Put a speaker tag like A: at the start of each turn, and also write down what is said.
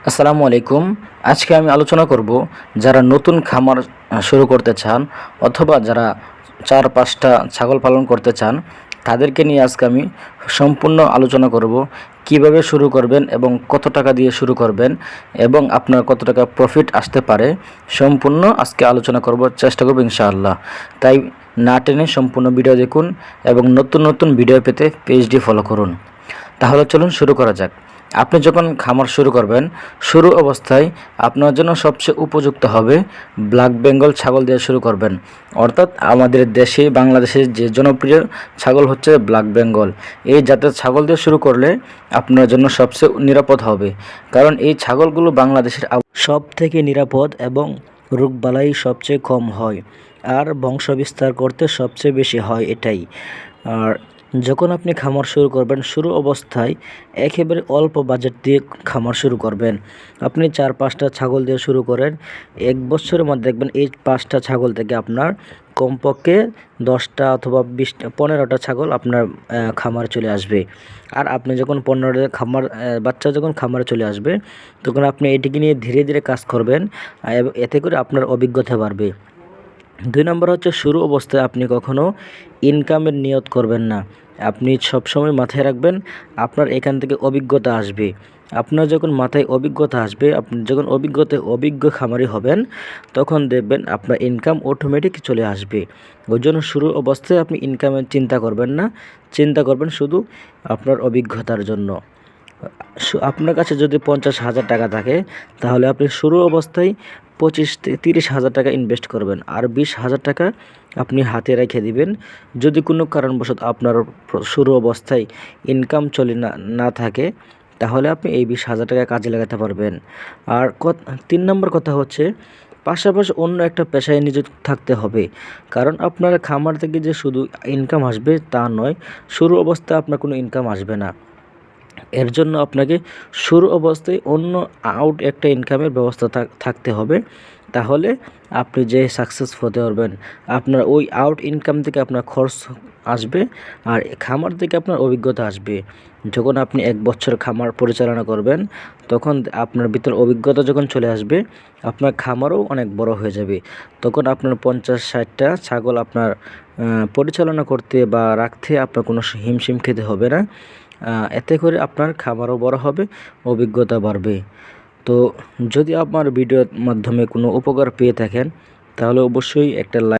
A: আসসালামু আলাইকুম। আজকে আমি আলোচনা করব যারা নতুন খামার শুরু করতে চান অথবা যারা ৪-৫টা ছাগল পালন করতে চান তাদেরকে নিয়ে আজকে আমি সম্পূর্ণ আলোচনা করব কিভাবে শুরু করবেন এবং কত টাকা দিয়ে শুরু করবেন এবং আপনার কত টাকা প্রফিট আসতে পারে সম্পূর্ণ আজকে আলোচনা করব, চেষ্টা করব ইনশাআল্লাহ। তাই না টেনে সম্পূর্ণ ভিডিও দেখুন এবং নতুন নতুন ভিডিও পেতে পেজটি ফলো করুন। তাহলে চলুন শুরু করা যাক। আপনি যখন খামার শুরু করবেন, শুরু অবস্থায় আপনার জন্য সবচেয়ে উপযুক্ত হবে ব্ল্যাক বেঙ্গল ছাগল দিয়ে শুরু করবেন। অর্থাৎ আমাদের দেশে বাংলাদেশের যে জনপ্রিয় ছাগল হচ্ছে ব্ল্যাক বেঙ্গল। এই জাতের ছাগল দিয়ে শুরু করলে আপনার জন্য সবচেয়ে নিরাপদ হবে, কারণ এই ছাগলগুলো বাংলাদেশের সব থেকে নিরাপদ এবং রোগবালাই সবচেয়ে কম হয় আর বংশবিস্তার করতে সবচেয়ে বেশি হয় এটাই। আর যখন আপনি খামার শুরু করবেন, শুরু অবস্থায় একেবারে অল্প বাজেট দিয়ে খামার শুরু করবেন। আপনি ৪-৫টা ছাগল দিয়ে শুরু করেন, ১ বছরের মধ্যে দেখবেন এই 5টা ছাগল থেকে আপনার কমপক্ষে 10টা অথবা 15টা ছাগল আপনার খামারে চলে আসবে। আর আপনি যখন 15টা বাচ্চা যখন খামারে চলে আসবে, তখন আপনি এটিকে নিয়ে ধীরে ধীরে কাজ করবেন, এতে করে আপনার অভিজ্ঞতা বাড়বে। ২ নম্বর হচ্ছে, শুরু অবস্থায় আপনি কখনও ইনকামের নিয়ত করবেন না। আপনি সবসময় মাথায় রাখবেন আপনার এখান থেকে অভিজ্ঞতা আসবে। আপনার যখন মাথায় অভিজ্ঞতা আসবে, আপনি যখন অভিজ্ঞ খামারি হবেন, তখন দেখবেন আপনার ইনকাম অটোমেটিক চলে আসবে। ওই জন্য শুরু অবস্থায় আপনি ইনকামের চিন্তা করবেন না, চিন্তা করবেন শুধু আপনার অভিজ্ঞতার জন্য। আপনার কাছে যদি 50,000 টাকা থাকে, তাহলে আপনি শুরু অবস্থায় 25 থেকে 30,000 টাকা ইনভেস্ট করবেন, আর 20,000 টাকা আপনি হাতে রেখে দিবেন। যদি কোনো কারণবশত আপনার শুরু অবস্থায় ইনকাম না থাকে, তাহলে আপনি এই 20,000 টাকা কাজে লাগাতে পারবেন। আর 3 নম্বর কথা হচ্ছে, পাশাপাশি অন্য একটা পেশায় নিযুক্ত থাকতে হবে। কারণ আপনার খামার থেকে যে শুধু ইনকাম আসবে তা নয়, শুরু অবস্থায় আপনার কোনো ইনকাম আসবে না। এর জন্য আপনাকে শুরু অবস্থায় অন্য একটা ইনকামের ব্যবস্থা থাকতে হবে। তাহলে আপনি যে সাকসেস হতে পারবেন। আপনার ওই ইনকাম থেকে আপনার খরচ আসবে আর খামার থেকে আপনার অভিজ্ঞতা আসবে। যখন আপনি 1 বছর খামার পরিচালনা করবেন, তখন আপনার ভিতর অভিজ্ঞতা যখন চলে আসবে, আপনার খামারও অনেক বড় হয়ে যাবে। তখন আপনার 50-60টা ছাগল আপনার পরিচালনা করতে বা রাখতে আপনার কোনো হিমশিম খেতে হবে না। এতে করে আপনার খামারও বড় হবে, অভিজ্ঞতা বাড়বে। তো যদি আপনার ভিডিওর মাধ্যমে কোনো উপকার পেয়ে থাকেন, তাহলে অবশ্যই একটা লাইক